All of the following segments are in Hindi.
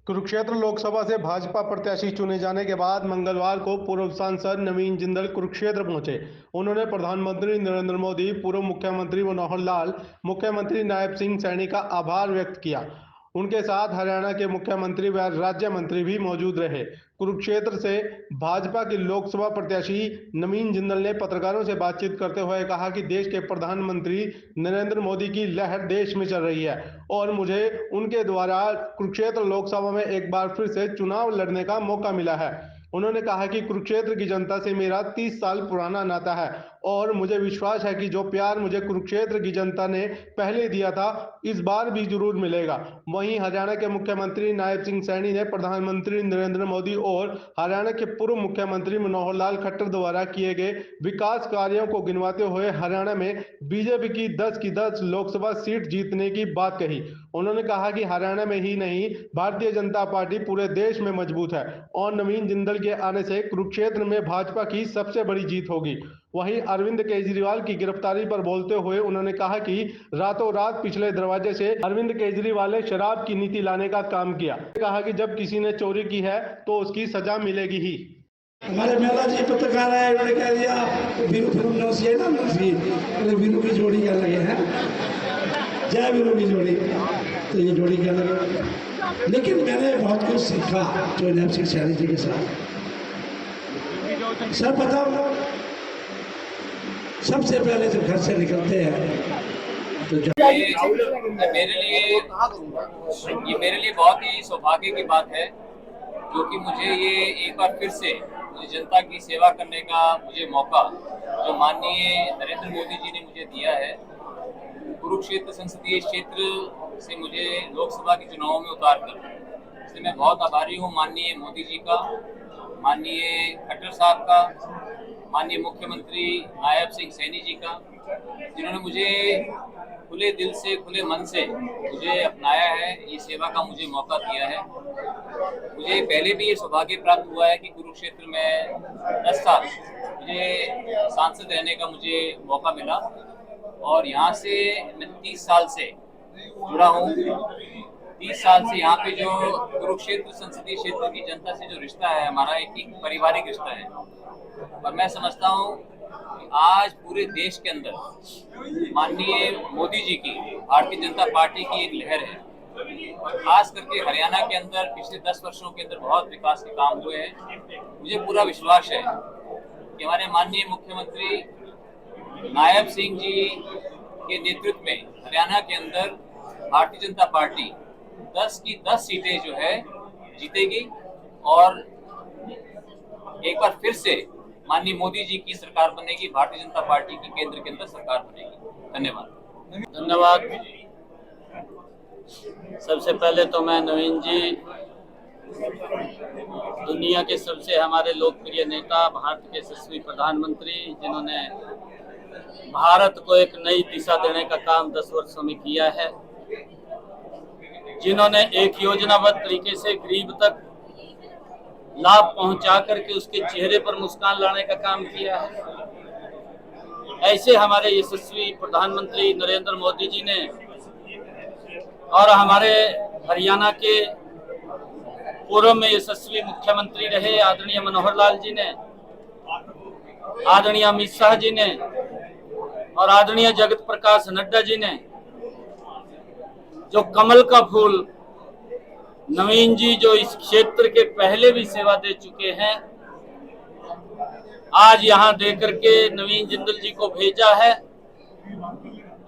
कुरुक्षेत्र लोकसभा से भाजपा प्रत्याशी चुने जाने के बाद मंगलवार को पूर्व सांसद नवीन जिंदल कुरुक्षेत्र पहुंचे। उन्होंने प्रधानमंत्री नरेंद्र मोदी, पूर्व मुख्यमंत्री मनोहर लाल, मुख्यमंत्री नायब सिंह सैनी का आभार व्यक्त किया। उनके साथ हरियाणा के मुख्यमंत्री व राज्य मंत्री भी मौजूद रहे। कुरुक्षेत्र से भाजपा के लोकसभा प्रत्याशी नवीन जिंदल ने पत्रकारों से बातचीत करते हुए कहा कि देश के प्रधानमंत्री नरेंद्र मोदी की लहर देश में चल रही है और मुझे उनके द्वारा कुरुक्षेत्र लोकसभा में एक बार फिर से चुनाव लड़ने का मौका मिला है। उन्होंने कहा कि कुरुक्षेत्र की जनता से मेरा 30 साल पुराना नाता है और मुझे विश्वास है कि जो प्यार मुझे कुरुक्षेत्र की जनता ने पहले दिया था, इस बार भी जरूर मिलेगा। वहीं हरियाणा के मुख्यमंत्री नायब सिंह सैनी ने प्रधानमंत्री नरेंद्र मोदी और हरियाणा के पूर्व मुख्यमंत्री मनोहर लाल खट्टर द्वारा किए गए विकास कार्यों को गिनवाते हुए हरियाणा में बीजेपी की 10 की 10 लोकसभा सीट जीतने की बात कही। उन्होंने कहा कि हरियाणा में ही नहीं, भारतीय जनता पार्टी पूरे देश में मजबूत है और नवीन जिंदल के आने से कुरुक्षेत्र में भाजपा की सबसे बड़ी जीत होगी। वहीं अरविंद केजरीवाल की गिरफ्तारी पर बोलते हुए उन्होंने कहा कि रातों रात पिछले दरवाजे से अरविंद केजरीवाल ने शराब की नीति लाने का काम किया। कहा कि जब किसी ने चोरी की है तो उसकी सजा मिलेगी ही। हमारे मेला जी पत्रकार है, उन्होंने कह दिया वीरू फिल्म नौसी है ना, नौसी वीरू की जोड़ी क्या लगे हैं, जय वीरू की जोड़ी, तो ये जोड़ी क्या लगे। लेकिन मैंने बहुत कुछ सीखा जो नायब सिंह सैनी जी के साथ। सर बताओ, सबसे पहले जब घर से निकलते हैं तो मेरे लिए बहुत ही सौभाग्य की बात है, क्योंकि मुझे ये एक बार फिर से मुझे जनता की सेवा करने का मुझे मौका जो माननीय नरेंद्र मोदी जी ने मुझे दिया है। कुरुक्षेत्र संसदीय क्षेत्र से मुझे लोकसभा के चुनाव में उतार कर, इसलिए मैं बहुत आभारी हूँ माननीय मोदी जी का, माननीय खट्टर साहब का, माननीय मुख्यमंत्री नायब सिंह सैनी जी का, जिन्होंने मुझे खुले दिल से, खुले मन से मुझे अपनाया है, ये सेवा का मुझे मौका दिया है। मुझे पहले भी ये सौभाग्य प्राप्त हुआ है कि कुरुक्षेत्र में 10 साल मुझे सांसद रहने का मुझे मौका मिला और यहाँ से मैं 30 साल से जुड़ा हूँ। 30 साल से यहाँ पे जो कुरुक्षेत्र संसदीय क्षेत्र की जनता से जो रिश्ता है हमारा, एक पारिवारिक रिश्ता है। और मैं समझता हूँ कि आज पूरे देश के अंदर माननीय मोदी जी की, भारतीय जनता पार्टी की एक लहर है और खास करके हरियाणा के अंदर पिछले 10 वर्षों के अंदर बहुत विकास के काम हुए हैं। मुझे पूरा विश्वास है कि हमारे माननीय मुख्यमंत्री नायब सिंह जी के नेतृत्व में हरियाणा के अंदर भारतीय जनता पार्टी 10 की 10 सीटें जो है जीतेगी और एक बार फिर से माननीय मोदी जी की सरकार बनेगी, भारतीय जनता पार्टी की केंद्र के अंदर सरकार बनेगी। धन्यवाद। सबसे पहले तो मैं नवीन जी, दुनिया के सबसे हमारे लोकप्रिय नेता, भारत के यशस्वी प्रधानमंत्री, जिन्होंने भारत को एक नई दिशा देने का काम 10 वर्षों में किया है, जिन्होंने एक योजनाबद्ध तरीके से गरीब तक लाभ पहुंचा करके उसके चेहरे पर मुस्कान लाने का काम किया है। ऐसे हमारे यशस्वी प्रधानमंत्री नरेंद्र मोदी जी ने और हमारे हरियाणा के पूर्व में यशस्वी मुख्यमंत्री रहे आदरणीय मनोहर लाल जी ने, आदरणीय अमित शाह जी ने और आदरणीय जगत प्रकाश नड्डा जी ने जो कमल का फूल, नवीन जी जो इस क्षेत्र के पहले भी सेवा दे चुके हैं, आज यहाँ देकर के नवीन जिंदल जी को भेजा है।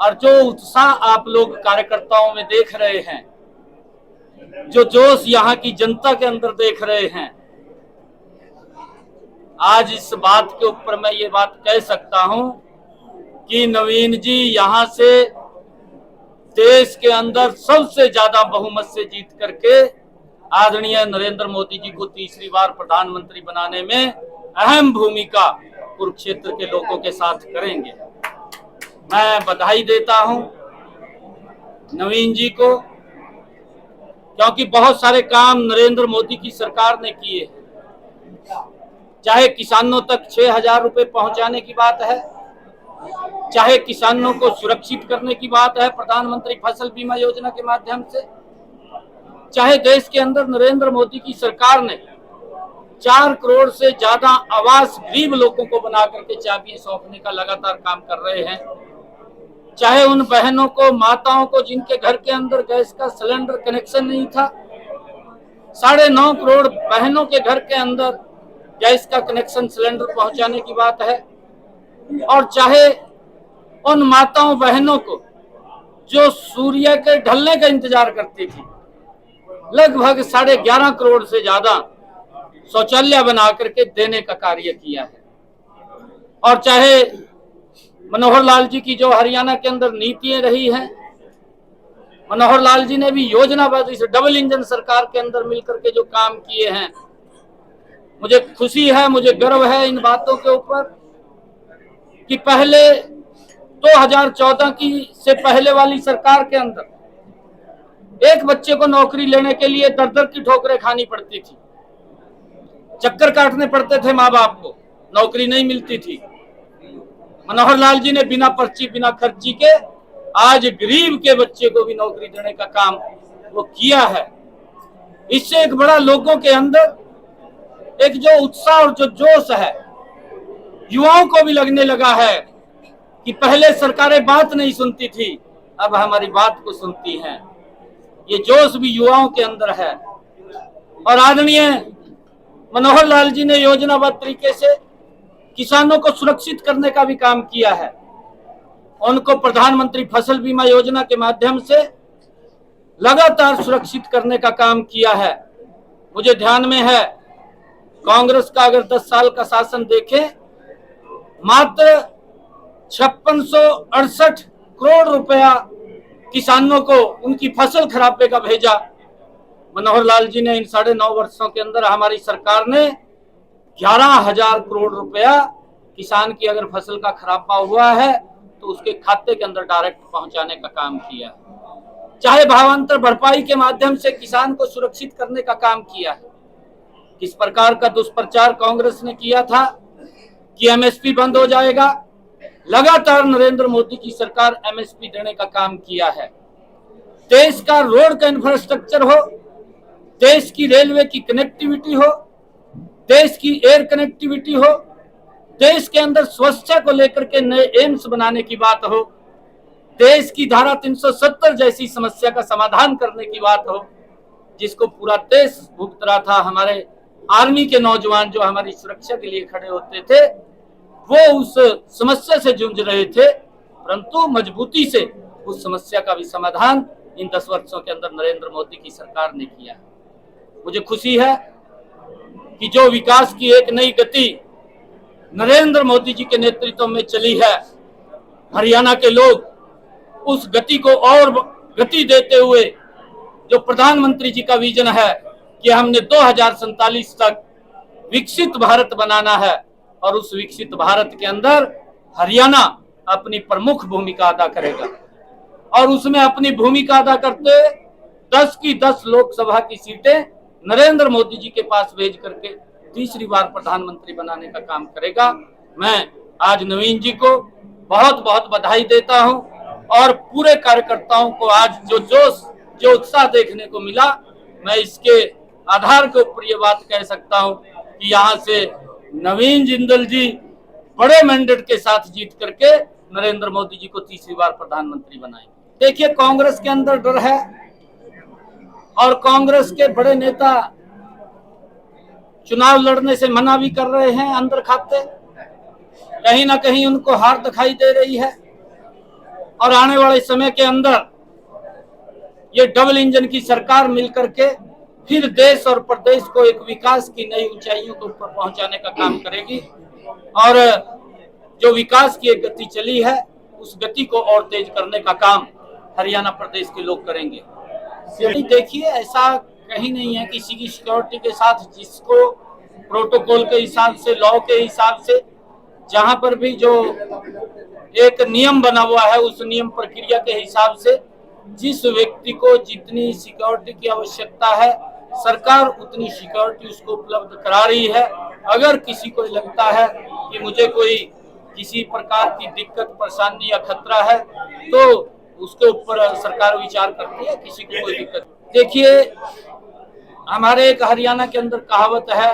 और जो उत्साह आप लोग कार्यकर्ताओं में देख रहे हैं, जो जोश यहाँ की जनता के अंदर देख रहे हैं, आज इस बात के ऊपर मैं ये बात कह सकता हूँ कि नवीन जी यहाँ से देश के अंदर सबसे ज्यादा बहुमत से जीत करके आदरणीय नरेंद्र मोदी जी को तीसरी बार प्रधानमंत्री बनाने में अहम भूमिका कुरुक्षेत्र के लोगों के साथ करेंगे। मैं बधाई देता हूं नवीन जी को, क्योंकि बहुत सारे काम नरेंद्र मोदी की सरकार ने किए, चाहे किसानों तक 6,000 रुपए पहुंचाने की बात है, चाहे किसानों को सुरक्षित करने की बात है प्रधानमंत्री फसल बीमा योजना के माध्यम से, चाहे देश के अंदर नरेंद्र मोदी की सरकार ने 4 करोड़ से ज्यादा आवास गरीब लोगों को बना करके चाबियां सौंपने का लगातार काम कर रहे हैं, चाहे उन बहनों को, माताओं को जिनके घर के अंदर गैस का सिलेंडर कनेक्शन नहीं था, 9.5 करोड़ बहनों के घर के अंदर गैस का कनेक्शन सिलेंडर पहुंचाने की बात है, और चाहे उन माताओं बहनों को जो सूर्य के ढलने का इंतजार करती थी, लगभग 11.5 करोड़ से ज्यादा शौचालय बना करके देने का कार्य किया है। और चाहे मनोहर लाल जी की जो हरियाणा के अंदर नीतियां रही हैं, मनोहर लाल जी ने भी योजनाबद्ध इस डबल इंजन सरकार के अंदर मिलकर के जो काम किए हैं, मुझे खुशी है, मुझे गर्व है इन बातों के ऊपर कि पहले 2014 की से पहले वाली सरकार के अंदर एक बच्चे को नौकरी लेने के लिए दर-दर की ठोकरें खानी पड़ती थी, चक्कर काटने पड़ते थे माँ बाप को, नौकरी नहीं मिलती थी। मनोहर लाल जी ने बिना पर्ची बिना खर्ची के आज गरीब के बच्चे को भी नौकरी देने का काम वो किया है। इससे एक बड़ा लोगों के अंदर एक जो उत्साह और जो जोश है, युवाओं को भी लगने लगा है कि पहले सरकारें बात नहीं सुनती थी, अब हमारी बात को सुनती हैं। ये जोश भी युवाओं के अंदर है। और आदरणीय मनोहर लाल जी ने योजनाबद्ध तरीके से किसानों को सुरक्षित करने का भी काम किया है। उनको प्रधानमंत्री फसल बीमा योजना के माध्यम से लगातार सुरक्षित करने का काम किया है। मुझे ध्यान में है, कांग्रेस का अगर 10 साल का शासन देखें, मात्र 5668 करोड़ रुपया किसानों को उनकी फसल खराबे का भेजा। मनोहर लाल जी ने इन 9.5 वर्षों के अंदर हमारी सरकार ने 11,000 करोड़ रुपया किसान की अगर फसल का खराबा हुआ है तो उसके खाते के अंदर डायरेक्ट पहुंचाने का काम किया। चाहे भावांतर भरपाई के माध्यम से किसान को सुरक्षित करने का काम किया है। किस प्रकार का दुष्प्रचार कांग्रेस ने किया था कि एमएसपी बंद हो जाएगा, लगातार नरेंद्र मोदी की सरकार एमएसपी देने का काम किया है। देश का रोड का इंफ्रास्ट्रक्चर हो, देश की रेलवे की कनेक्टिविटी हो, देश की एयर कनेक्टिविटी हो, देश के अंदर स्वच्छता को लेकर के नए एम्स बनाने की बात हो, देश की धारा 370 जैसी समस्या का समाधान करने की बात हो, जिसको पूरा देश भुगत रहा था। हमारे आर्मी के नौजवान जो हमारी सुरक्षा के लिए खड़े होते थे, वो उस समस्या से जूझ रहे थे, परंतु मजबूती से उस समस्या का भी समाधान इन 10 वर्षों के अंदर नरेंद्र मोदी की सरकार ने किया। मुझे खुशी है कि जो विकास की एक नई गति नरेंद्र मोदी जी के नेतृत्व में चली है, हरियाणा के लोग उस गति को और गति देते हुए जो प्रधानमंत्री जी का विजन है कि हमने 2047 तक विकसित भारत बनाना है, और उस विकसित भारत के अंदर हरियाणा अपनी प्रमुख भूमिका अदा करेगा। और उसमें अपनी भूमिका अदा करते 10 की 10 लोकसभा की सीटें नरेंद्र मोदी जी के पास भेज करके तीसरी बार प्रधानमंत्री बनाने का काम करेगा। मैं आज नवीन जी को बहुत बहुत बधाई देता हूं, और पूरे कार्यकर्ताओं को आज जो जोश जो उत्साह देखने को मिला, मैं इसके आधार के ऊपर ये बात कह सकता हूं कि यहाँ से नवीन जिंदल जी बड़े मैंडेट के साथ जीत करके नरेंद्र मोदी जी को तीसरी बार प्रधानमंत्री बनाएंगे। देखिए, कांग्रेस के अंदर डर है, और कांग्रेस के बड़े नेता चुनाव लड़ने से मना भी कर रहे हैं अंदर खाते। कहीं ना कहीं उनको हार दिखाई दे रही है, और आने वाले समय के अंदर ये डबल इंजन की सरकार मिलकर के फिर देश और प्रदेश को एक विकास की नई ऊंचाइयों के ऊपर पहुंचाने का काम करेगी। और जो विकास की एक गति चली है, उस गति को और तेज करने का काम हरियाणा प्रदेश के लोग करेंगे। देखिए, ऐसा कहीं नहीं है किसी की सिक्योरिटी के साथ, जिसको प्रोटोकॉल के हिसाब से, लॉ के हिसाब से, जहां पर भी जो एक नियम बना हुआ है, उस नियम प्रक्रिया के हिसाब से जिस व्यक्ति को जितनी सिक्योरिटी की आवश्यकता है, सरकार उतनी सिक्योरिटी उसको उपलब्ध करा रही है। अगर किसी को लगता है कि मुझे कोई किसी प्रकार की दिक्कत, परेशानी या खतरा है, तो उसके ऊपर सरकार विचार करती है। किसी को कोई दिक्कत देखिए, हमारे एक हरियाणा के अंदर कहावत है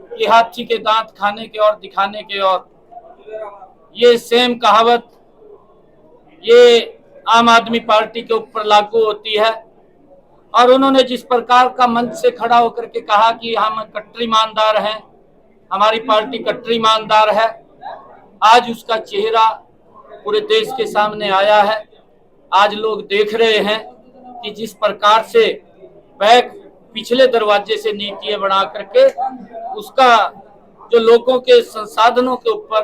कि हाथी के दांत खाने के और दिखाने के और। ये सेम कहावत ये आम आदमी पार्टी के ऊपर लागू होती है। और उन्होंने जिस प्रकार का मंच से खड़ा होकर के कहा कि हम कट्टर ईमानदार हैं, हमारी पार्टी कट्टर ईमानदार है, आज उसका चेहरा पूरे देश के सामने आया है। आज लोग देख रहे हैं कि जिस प्रकार से बैक पिछले दरवाजे से नीतियां बना करके उसका जो लोगों के संसाधनों के ऊपर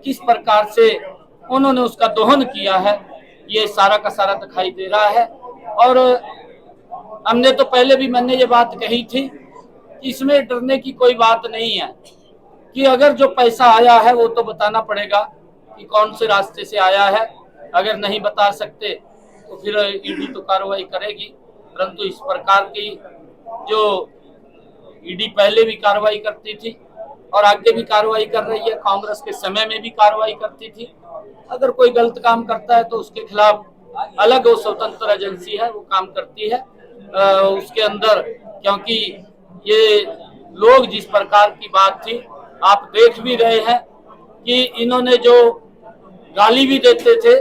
किस प्रकार से उन्होंने उसका दोहन किया है, ये सारा का सारा दिखाई दे रहा है। और हमने तो पहले भी मैंने ये बात कही थी कि इसमें डरने की कोई बात नहीं है, कि अगर जो पैसा आया है वो तो बताना पड़ेगा कि कौन से रास्ते से आया है। अगर नहीं बता सकते तो फिर ईडी तो कार्रवाई करेगी, परंतु इस प्रकार की जो ईडी पहले भी कार्रवाई करती थी और आगे भी कार्रवाई कर रही है, कांग्रेस के समय में भी कार्रवाई करती थी। अगर कोई गलत काम करता है तो उसके खिलाफ अलग वो स्वतंत्र एजेंसी है, वो काम करती है उसके अंदर। क्योंकि ये लोग जिस प्रकार की बात थी, आप देख भी रहे हैं कि इन्होंने जो गाली भी देते थे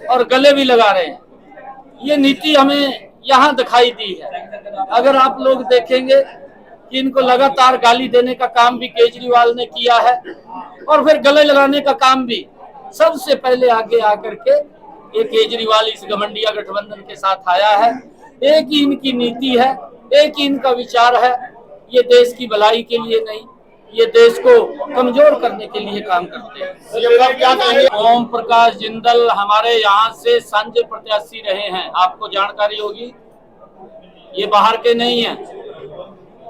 और गले भी लगा रहे हैं, ये नीति हमें यहाँ दिखाई दी है। अगर आप लोग देखेंगे कि इनको लगातार गाली देने का काम भी केजरीवाल ने किया है और फिर गले लगाने का काम भी सबसे पहले आगे आकर के ये केजरीवाल इस घमंडिया गठबंधन के साथ आया है। एक ही इनकी नीति है, एक ही इनका विचार है, ये देश की भलाई के लिए नहीं, ये देश को कमजोर करने के लिए काम करते हैं। ओम प्रकाश जिंदल हमारे यहाँ से सांझे प्रत्याशी रहे हैं, आपको जानकारी होगी, ये बाहर के नहीं हैं।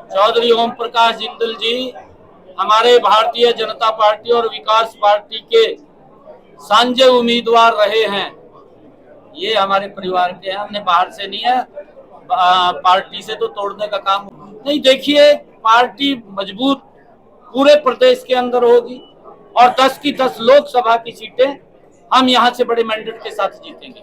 चौधरी ओम प्रकाश जिंदल जी हमारे भारतीय जनता पार्टी और विकास पार्टी के सांझे उम्मीदवार रहे हैं। ये हमारे परिवार के हैं, हमने बाहर से नहीं है, पार्टी से तो तोड़ने का काम नहीं। देखिए, पार्टी मजबूत पूरे प्रदेश के अंदर होगी और 10 की 10 लोकसभा की सीटें हम यहाँ से बड़े मैंडेट के साथ जीतेंगे।